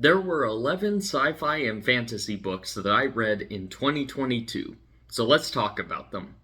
There were 11 sci-fi and fantasy books that I read in 2022, so let's talk about them.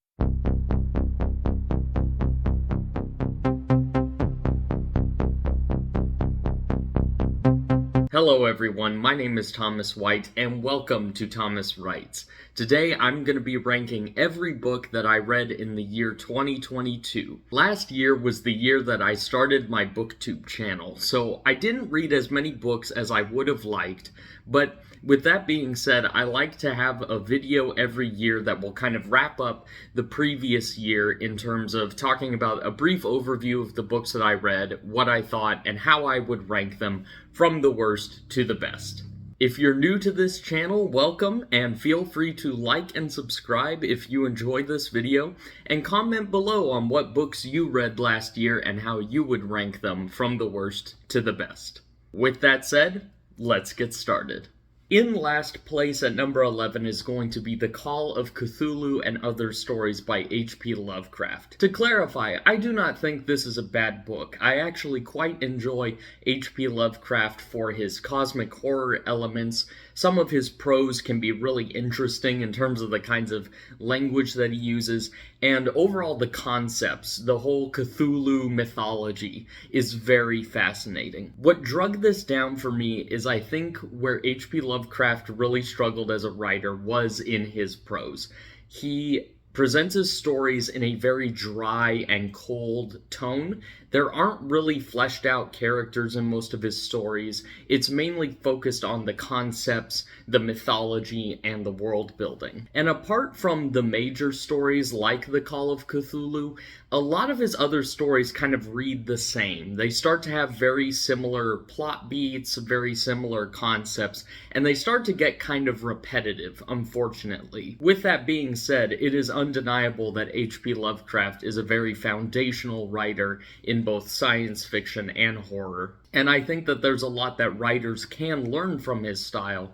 Hello everyone, my name is Thomas White, and welcome to Thomas Writes. Today I'm going to be ranking every book that I read in the year 2022. Last year was the year that I started my booktube channel, so I didn't read as many books as I would have liked, but with that being said, I like to have a video every year that will kind of wrap up the previous year in terms of talking about a brief overview of the books that I read, what I thought, and how I would rank them from the worst to the best. If you're new to this channel, welcome, and feel free to like and subscribe if you enjoy this video, and comment below on what books you read last year and how you would rank them from the worst to the best. With that said, let's get started. In last place at number 11 is going to be The Call of Cthulhu and Other Stories by H.P. Lovecraft. To clarify, I do not think this is a bad book. I actually quite enjoy H.P. Lovecraft for his cosmic horror elements. Some of his prose can be really interesting in terms of the kinds of language that he uses, and overall the concepts, the whole Cthulhu mythology, is very fascinating. What drug this down for me is I think where H.P. Lovecraft really struggled as a writer was in his prose. He presents his stories in a very dry and cold tone. There aren't really fleshed out characters in most of his stories. It's mainly focused on the concepts, the mythology, and the world building. And apart from the major stories like The Call of Cthulhu, a lot of his other stories kind of read the same. They start to have very similar plot beats, very similar concepts, and they start to get kind of repetitive, unfortunately. With that being said, it is undeniable that H.P. Lovecraft is a very foundational writer in both science fiction and horror, and I think that there's a lot that writers can learn from his style,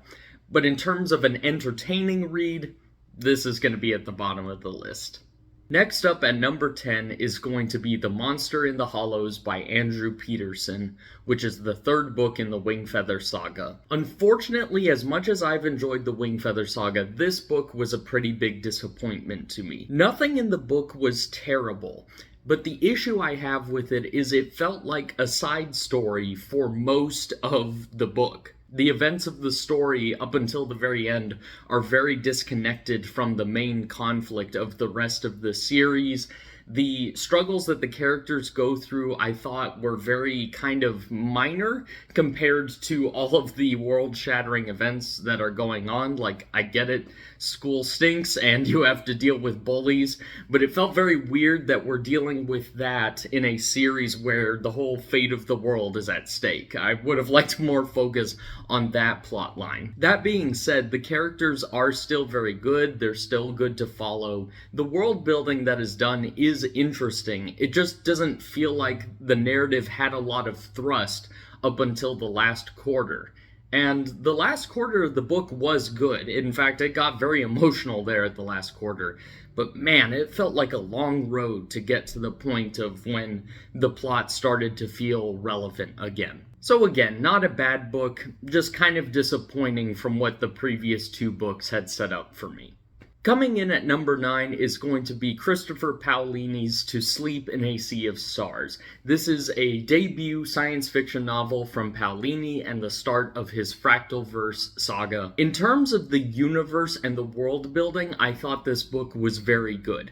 but in terms of an entertaining read, this is going to be at the bottom of the list. Next up at number 10 is going to be The Monster in the Hollows by Andrew Peterson, which is the third book in the Wingfeather saga. Unfortunately, as much as I've enjoyed the Wingfeather saga, this book was a pretty big disappointment to me. Nothing in the book was terrible, but the issue I have with it is it felt like a side story for most of the book. The events of the story up until the very end are very disconnected from the main conflict of the rest of the series. The struggles that the characters go through, I thought, were very kind of minor compared to all of the world-shattering events that are going on. Like, I get it, school stinks and you have to deal with bullies, but it felt very weird that we're dealing with that in a series where the whole fate of the world is at stake. I would have liked more focus on that plot line. That being said, the characters are still very good, they're still good to follow. The world building that is done is interesting. It just doesn't feel like the narrative had a lot of thrust up until the last quarter. And the last quarter of the book was good. In fact, it got very emotional there at the last quarter. But man, it felt like a long road to get to the point of when the plot started to feel relevant again. So again, not a bad book, just kind of disappointing from what the previous two books had set up for me. Coming in at number 9 is going to be Christopher Paolini's To Sleep in a Sea of Stars. This is a debut science fiction novel from Paolini and the start of his Fractalverse saga. In terms of the universe and the world building, I thought this book was very good.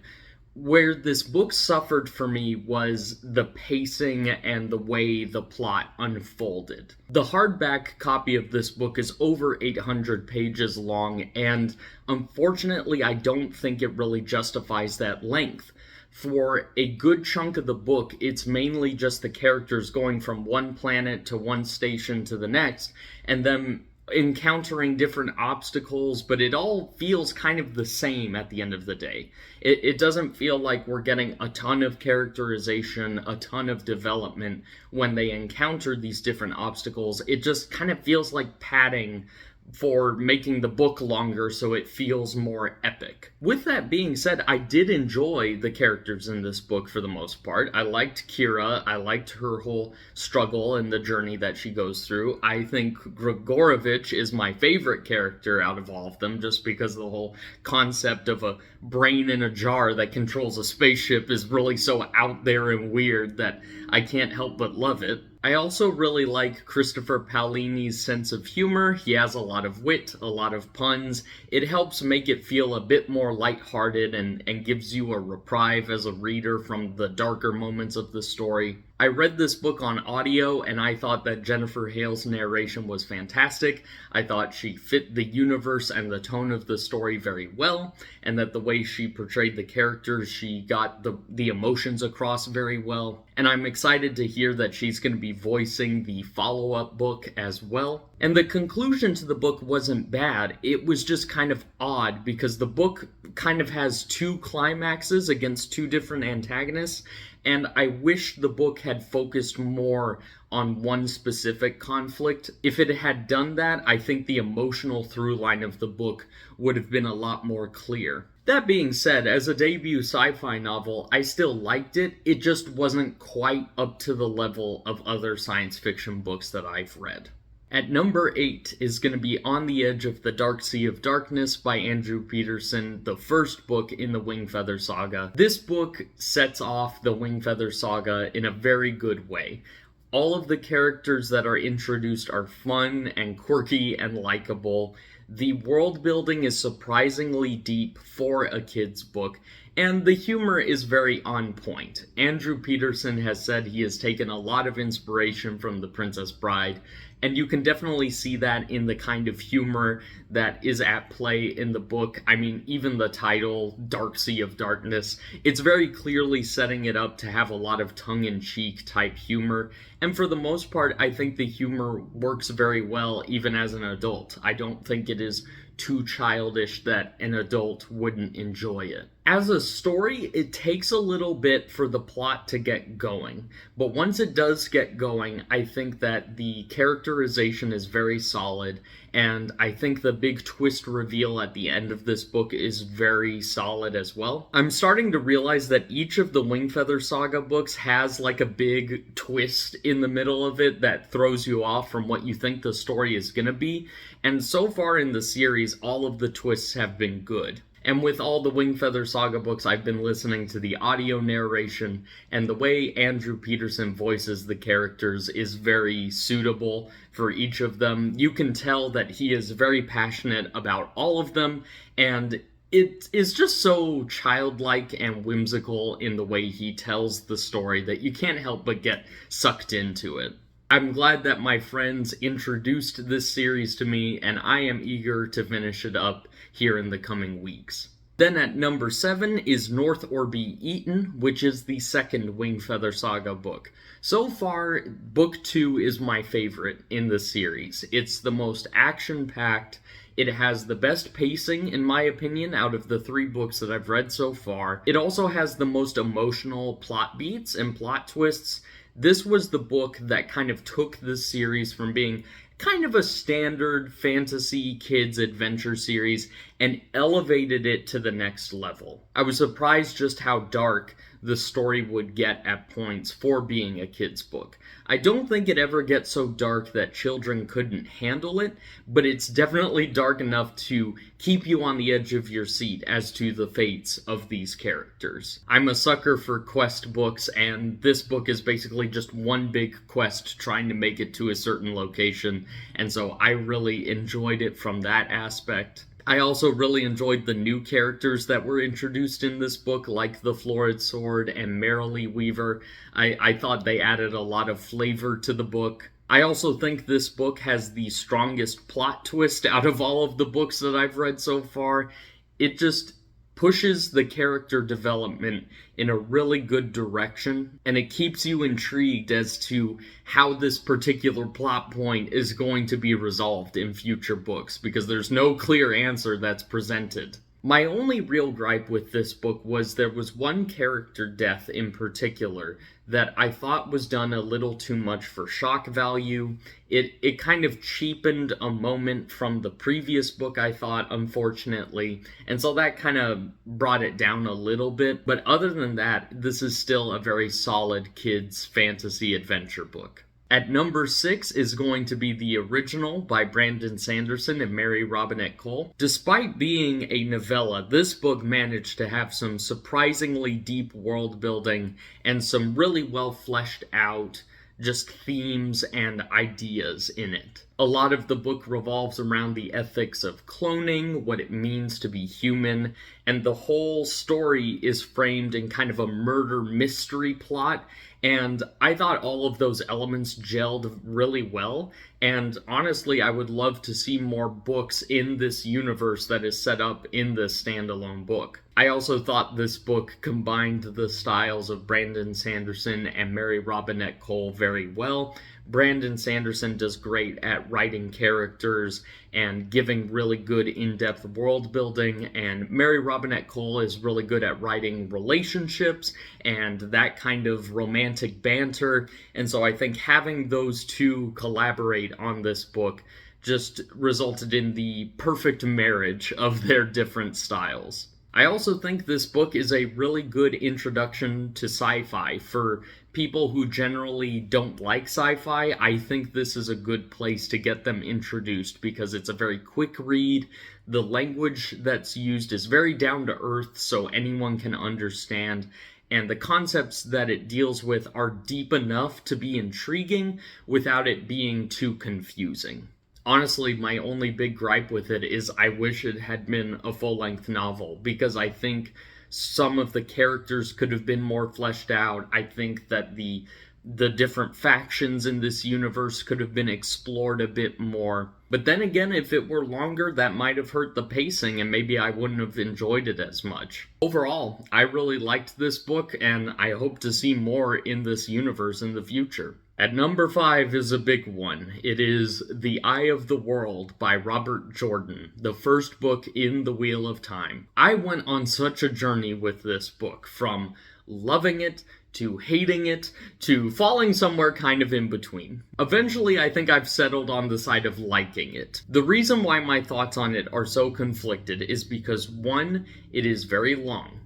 Where this book suffered for me was the pacing and the way the plot unfolded. The hardback copy of this book is over 800 pages long, and unfortunately I don't think it really justifies that length. For a good chunk of the book, it's mainly just the characters going from one planet to one station to the next, and then encountering different obstacles, but it all feels kind of the same at the end of the day. It doesn't feel like we're getting a ton of characterization, a ton of development when they encounter these different obstacles. It just kind of feels like padding for making the book longer so it feels more epic. With that being said, I did enjoy the characters in this book for the most part. I liked Kira, I liked her whole struggle and the journey that she goes through. I think Grigorovich is my favorite character out of all of them, just because the whole concept of a brain in a jar that controls a spaceship is really so out there and weird that I can't help but love it. I also really like Christopher Paolini's sense of humor. He has a lot of wit, a lot of puns. It helps make it feel a bit more lighthearted and gives you a reprieve as a reader from the darker moments of the story. I read this book on audio, and I thought that Jennifer Hale's narration was fantastic. I thought she fit the universe and the tone of the story very well, and that the way she portrayed the characters, she got the emotions across very well. And I'm excited to hear that she's going to be voicing the follow-up book as well. And the conclusion to the book wasn't bad. It was just kind of odd because the book kind of has two climaxes against two different antagonists, and I wish the book had focused more on one specific conflict. If it had done that, I think the emotional through line of the book would have been a lot more clear. That being said, as a debut sci-fi novel, I still liked it. It just wasn't quite up to the level of other science fiction books that I've read. At number 8 is going to be On the Edge of the Dark Sea of Darkness by Andrew Peterson, the first book in the Wingfeather Saga. This book sets off the Wingfeather Saga in a very good way. All of the characters that are introduced are fun and quirky and likable. The world building is surprisingly deep for a kid's book, and the humor is very on point. Andrew Peterson has said he has taken a lot of inspiration from The Princess Bride, and you can definitely see that in the kind of humor that is at play in the book. I mean, even the title, Dark Sea of Darkness, it's very clearly setting it up to have a lot of tongue-in-cheek type humor. And for the most part, I think the humor works very well even as an adult. I don't think it is too childish that an adult wouldn't enjoy it. As a story, it takes a little bit for the plot to get going, but once it does get going, I think that the characterization is very solid, and I think the big twist reveal at the end of this book is very solid as well. I'm starting to realize that each of the Wingfeather Saga books has like a big twist in the middle of it that throws you off from what you think the story is gonna be, and so far in the series, all of the twists have been good. And with all the Wingfeather Saga books, I've been listening to the audio narration, and the way Andrew Peterson voices the characters is very suitable for each of them. You can tell that he is very passionate about all of them, and it is just so childlike and whimsical in the way he tells the story that you can't help but get sucked into it. I'm glad that my friends introduced this series to me, and I am eager to finish it up here in the coming weeks. Then at number 7 is North or Be Eaten, which is the second Wingfeather Saga book. So far, book 2 is my favorite in the series. It's the most action-packed. It has the best pacing, in my opinion, out of the 3 books that I've read so far. It also has the most emotional plot beats and plot twists. This was the book that kind of took this series from being kind of a standard fantasy kids adventure series and elevated it to the next level. I was surprised just how dark the story would get at points for being a kid's book. I don't think it ever gets so dark that children couldn't handle it, but it's definitely dark enough to keep you on the edge of your seat as to the fates of these characters. I'm a sucker for quest books, and this book is basically just one big quest trying to make it to a certain location, and so I really enjoyed it from that aspect. I also really enjoyed the new characters that were introduced in this book, like the Florid Sword and Merrily Weaver. I thought they added a lot of flavor to the book. I also think this book has the strongest plot twist out of all of the books that I've read so far. It just pushes the character development in a really good direction, and it keeps you intrigued as to how this particular plot point is going to be resolved in future books, because there's no clear answer that's presented. My only real gripe with this book was there was one character death in particular that I thought was done a little too much for shock value. It kind of cheapened a moment from the previous book, I thought, unfortunately, and so that kind of brought it down a little bit. But other than that, this is still a very solid kids' fantasy adventure book. At number 6 is going to be The Original by Brandon Sanderson and Mary Robinette Kowal. Despite being a novella, this book managed to have some surprisingly deep world building and some really well fleshed out just themes and ideas in it. A lot of the book revolves around the ethics of cloning, what it means to be human, and the whole story is framed in kind of a murder mystery plot, and I thought all of those elements gelled really well, and honestly, I would love to see more books in this universe that is set up in this standalone book. I also thought this book combined the styles of Brandon Sanderson and Mary Robinette Kowal very well. Brandon Sanderson does great at writing characters and giving really good in-depth world building, and Mary Robinette Kowal is really good at writing relationships and that kind of romantic banter, and so I think having those two collaborate on this book just resulted in the perfect marriage of their different styles. I also think this book is a really good introduction to sci-fi. For people who generally don't like sci-fi, I think this is a good place to get them introduced because it's a very quick read. The language that's used is very down to earth, so anyone can understand. And the concepts that it deals with are deep enough to be intriguing without it being too confusing. Honestly, my only big gripe with it is I wish it had been a full-length novel, because I think some of the characters could have been more fleshed out. I think that the different factions in this universe could have been explored a bit more. But then again, if it were longer, that might have hurt the pacing, and maybe I wouldn't have enjoyed it as much. Overall, I really liked this book, and I hope to see more in this universe in the future. At number 5 is a big one. It is The Eye of the World by Robert Jordan, the first book in the Wheel of Time. I went on such a journey with this book, from loving it to hating it, to falling somewhere kind of in between. Eventually, I think I've settled on the side of liking it. The reason why my thoughts on it are so conflicted is because 1, it is very long.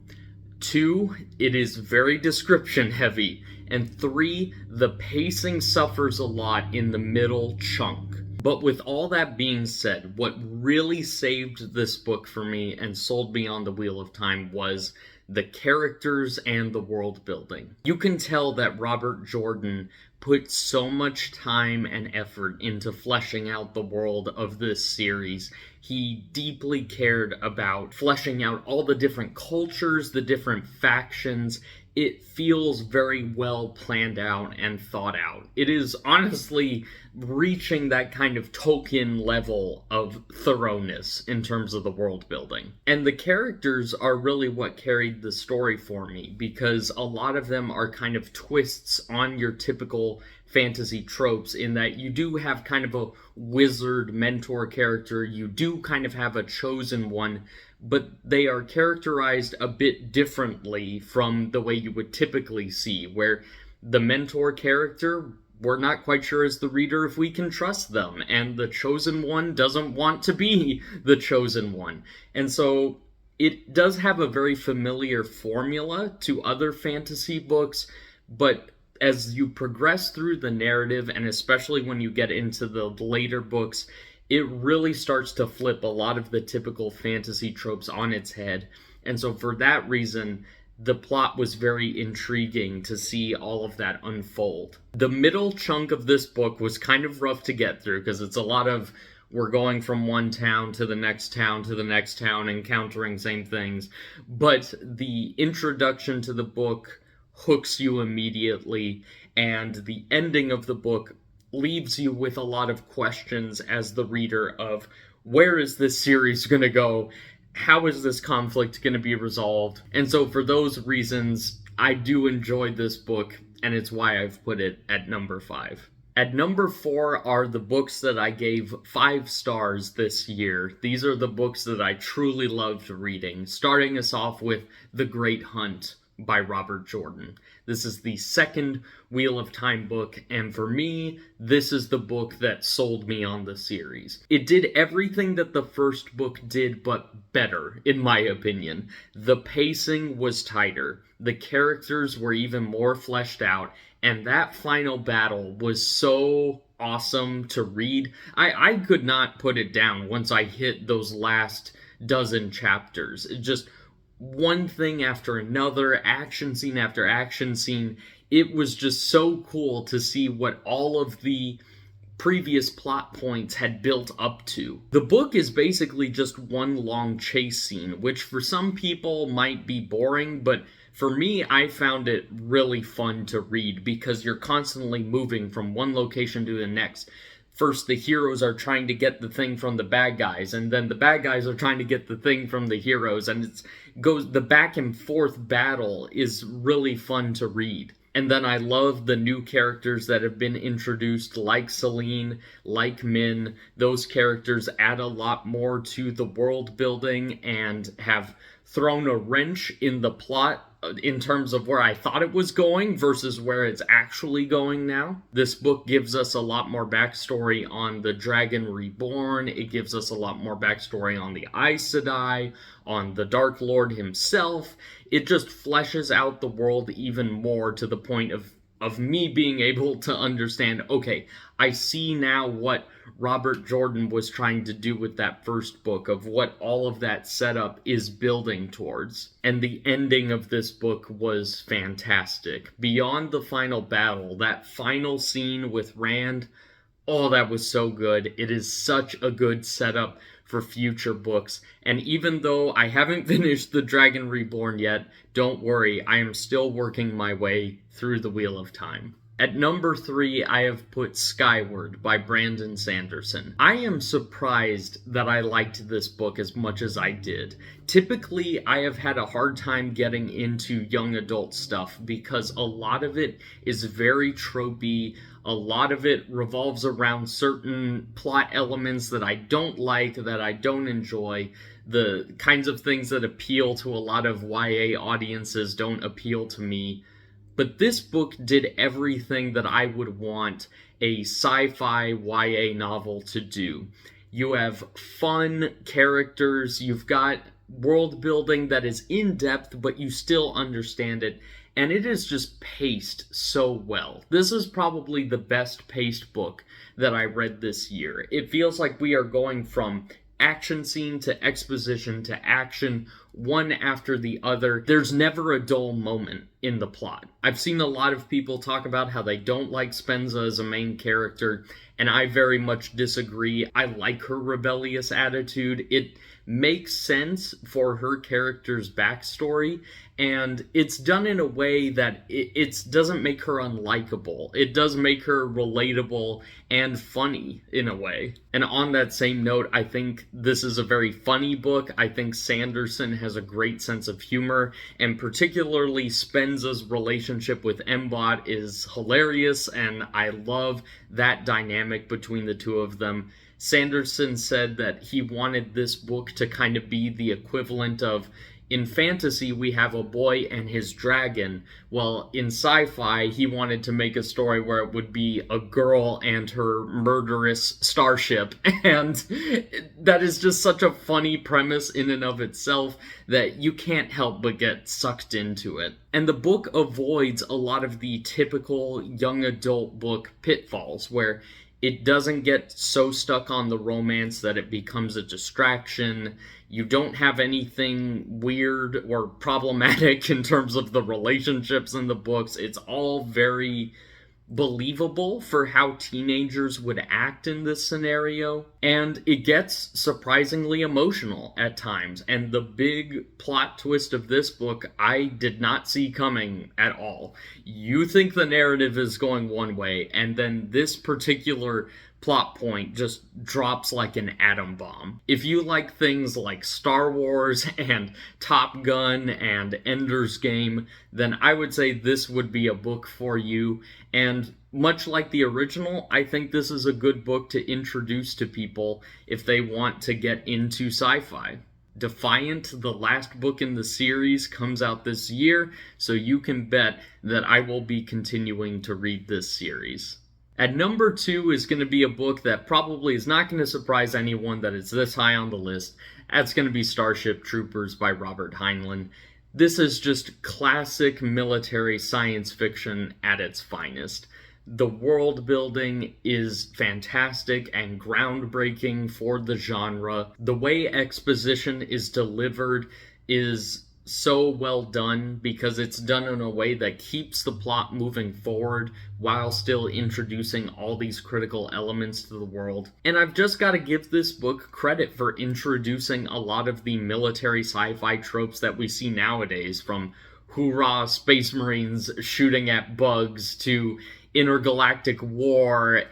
2, it is very description heavy. And 3, the pacing suffers a lot in the middle chunk. But with all that being said, what really saved this book for me and sold me on the Wheel of Time was the characters and the world building. You can tell that Robert Jordan put so much time and effort into fleshing out the world of this series. He deeply cared about fleshing out all the different cultures, the different factions. It feels very well planned out and thought out. It is honestly reaching that kind of Tolkien level of thoroughness in terms of the world building. And the characters are really what carried the story for me, because a lot of them are kind of twists on your typical fantasy tropes, in that you do have kind of a wizard mentor character, you do kind of have a chosen one, but they are characterized a bit differently from the way you would typically see, where the mentor character, we're not quite sure as the reader if we can trust them, and the chosen one doesn't want to be the chosen one. And so it does have a very familiar formula to other fantasy books, but as you progress through the narrative, and especially when you get into the later books, it really starts to flip a lot of the typical fantasy tropes on its head. And so for that reason, the plot was very intriguing to see all of that unfold. The middle chunk of this book was kind of rough to get through, because it's a lot of we're going from one town to the next town to the next town, encountering same things. But the introduction to the book hooks you immediately, and the ending of the book leaves you with a lot of questions as the reader of, where is this series going to go? How is this conflict going to be resolved? And so for those reasons, I do enjoy this book, and it's why I've put it at number 5. At number 4 are the books that I gave 5 stars this year. These are the books that I truly loved reading, starting us off with The Great Hunt by Robert Jordan. This is the second Wheel of Time book, and for me, this is the book that sold me on the series. It did everything that the first book did, but better, in my opinion. The pacing was tighter, the characters were even more fleshed out, and that final battle was so awesome to read. I could not put it down once I hit those last dozen chapters. Just one thing after another, action scene after action scene. It was just so cool to see what all of the previous plot points had built up to. The book is basically just one long chase scene, which for some people might be boring, but for me, I found it really fun to read because you're constantly moving from one location to the next. First, the heroes are trying to get the thing from the bad guys, and then the bad guys are trying to get the thing from the heroes, and the back and forth battle is really fun to read. And then I love the new characters that have been introduced, like Celine, like Min. Those characters add a lot more to the world building and have thrown a wrench in the plot in terms of where I thought it was going versus where it's actually going now. This book gives us a lot more backstory on the Dragon Reborn. It gives us a lot more backstory on the Aes Sedai, on the Dark Lord himself. It just fleshes out the world even more to the point of me being able to understand, okay, I see now what Robert Jordan was trying to do with that first book, of what all of that setup is building towards. And the ending of this book was fantastic. Beyond the final battle, that final scene with Rand, oh, that was so good. It is such a good setup for future books. And even though I haven't finished The Dragon Reborn yet, don't worry, I am still working my way through the Wheel of Time. At number 3, I have put Skyward by Brandon Sanderson. I am surprised that I liked this book as much as I did. Typically, I have had a hard time getting into young adult stuff because a lot of it is very tropey. A lot of it revolves around certain plot elements that I don't like, that I don't enjoy. The kinds of things that appeal to a lot of YA audiences don't appeal to me. But this book did everything that I would want a sci-fi YA novel to do. You have fun characters, you've got world building that is in-depth, but you still understand it, and it is just paced so well. This is probably the best paced book that I read this year. It feels like we are going from action scene to exposition to action, one after the other. There's never a dull moment in the plot. I've seen a lot of people talk about how they don't like Spenza as a main character, and I very much disagree. I like her rebellious attitude. It makes sense for her character's backstory, and it's done in a way that it doesn't make her unlikable. It does make her relatable and funny in a way. And on that same note, I think this is a very funny book. I think Sanderson has a great sense of humor, and particularly Spenza's relationship with Mbot is hilarious, and I love that dynamic between the two of them. Sanderson said that he wanted this book to kind of be the equivalent of, in fantasy, we have a boy and his dragon. Well, in sci-fi, he wanted to make a story where it would be a girl and her murderous starship. And that is just such a funny premise in and of itself that you can't help but get sucked into it. And the book avoids a lot of the typical young adult book pitfalls, where it doesn't get so stuck on the romance that it becomes a distraction. You don't have anything weird or problematic in terms of the relationships in the books. It's all very believable for how teenagers would act in this scenario, and it gets surprisingly emotional at times. And the big plot twist of this book I did not see coming at all. You think the narrative is going one way, and then this particular plot point just drops like an atom bomb. If you like things like Star Wars and Top Gun and Ender's Game, then I would say this would be a book for you. And much like the original, I think this is a good book to introduce to people if they want to get into sci-fi. Defiant, the last book in the series, comes out this year, so you can bet that I will be continuing to read this series. At number 2 is going to be a book that probably is not going to surprise anyone that it's this high on the list. That's going to be Starship Troopers by Robert Heinlein. This is just classic military science fiction at its finest. The world building is fantastic and groundbreaking for the genre. The way exposition is delivered is so well done because it's done in a way that keeps the plot moving forward while still introducing all these critical elements to the world. And I've just got to give this book credit for introducing a lot of the military sci-fi tropes that we see nowadays, from hoorah space marines shooting at bugs to intergalactic war.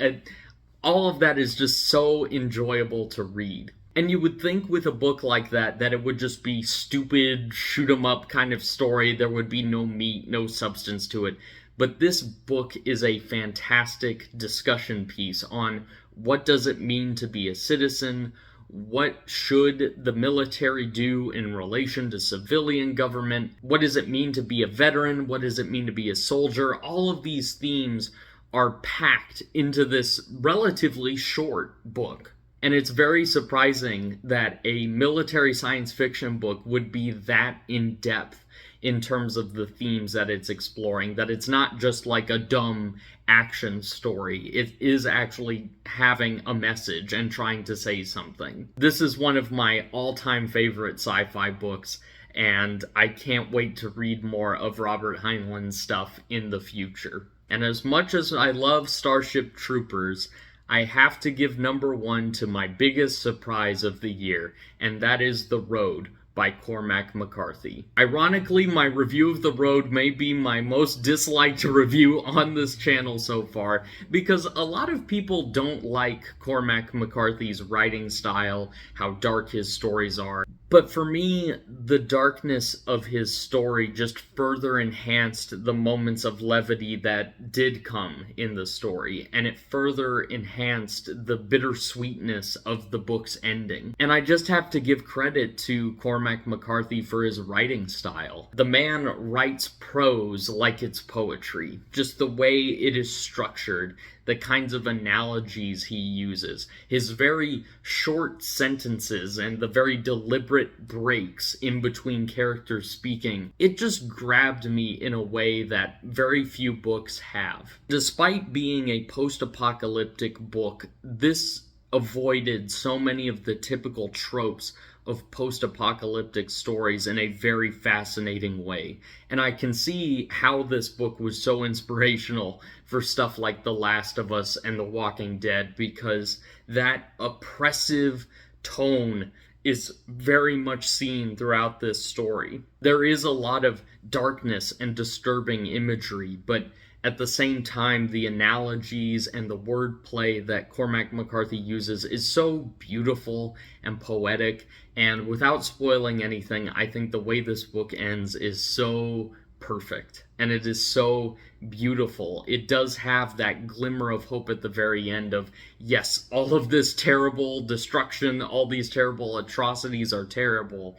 All of that is just so enjoyable to read. And you would think with a book like that it would just be stupid, shoot 'em up kind of story. There would be no meat, no substance to it. But this book is a fantastic discussion piece on what does it mean to be a citizen, what should the military do in relation to civilian government, what does it mean to be a veteran, what does it mean to be a soldier. All of these themes are packed into this relatively short book. And it's very surprising that a military science fiction book would be that in-depth in terms of the themes that it's exploring, that it's not just like a dumb action story. It is actually having a message and trying to say something. This is one of my all-time favorite sci-fi books, and I can't wait to read more of Robert Heinlein's stuff in the future. And as much as I love Starship Troopers, I have to give number 1 to my biggest surprise of the year, and that is The Road by Cormac McCarthy. Ironically, my review of The Road may be my most disliked review on this channel so far, because a lot of people don't like Cormac McCarthy's writing style, how dark his stories are. But for me, the darkness of his story just further enhanced the moments of levity that did come in the story, and it further enhanced the bittersweetness of the book's ending. And I just have to give credit to Cormac McCarthy for his writing style. The man writes prose like it's poetry. Just the way it is structured, the kinds of analogies he uses, his very short sentences and the very deliberate breaks in between characters speaking. It just grabbed me in a way that very few books have. Despite being a post-apocalyptic book, this avoided so many of the typical tropes of post-apocalyptic stories in a very fascinating way. And I can see how this book was so inspirational for stuff like The Last of Us and The Walking Dead, because that oppressive tone is very much seen throughout this story. There is a lot of darkness and disturbing imagery, but at the same time, the analogies and the wordplay that Cormac McCarthy uses is so beautiful and poetic, and without spoiling anything, I think the way this book ends is so perfect, and it is so beautiful. It does have that glimmer of hope at the very end of, yes, all of this terrible destruction, all these terrible atrocities are terrible,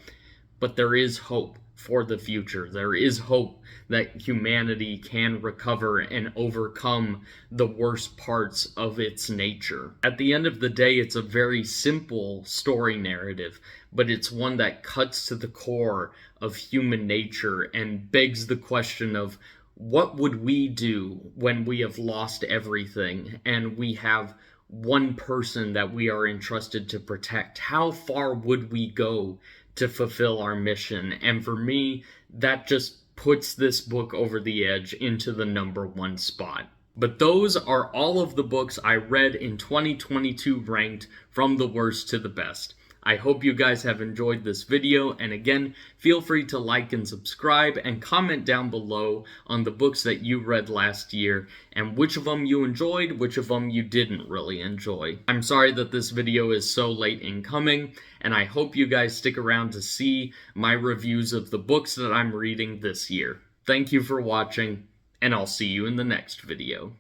but there is hope for the future. There is hope that humanity can recover and overcome the worst parts of its nature. At the end of the day, it's a very simple story narrative, but it's one that cuts to the core of human nature and begs the question of, what would we do when we have lost everything and we have one person that we are entrusted to protect? How far would we go to fulfill our mission? And for me, that just puts this book over the edge into the number 1 spot. But those are all of the books I read in 2022 ranked from the worst to the best. I hope you guys have enjoyed this video, and again, feel free to like and subscribe and comment down below on the books that you read last year and which of them you enjoyed, which of them you didn't really enjoy. I'm sorry that this video is so late in coming, and I hope you guys stick around to see my reviews of the books that I'm reading this year. Thank you for watching, and I'll see you in the next video.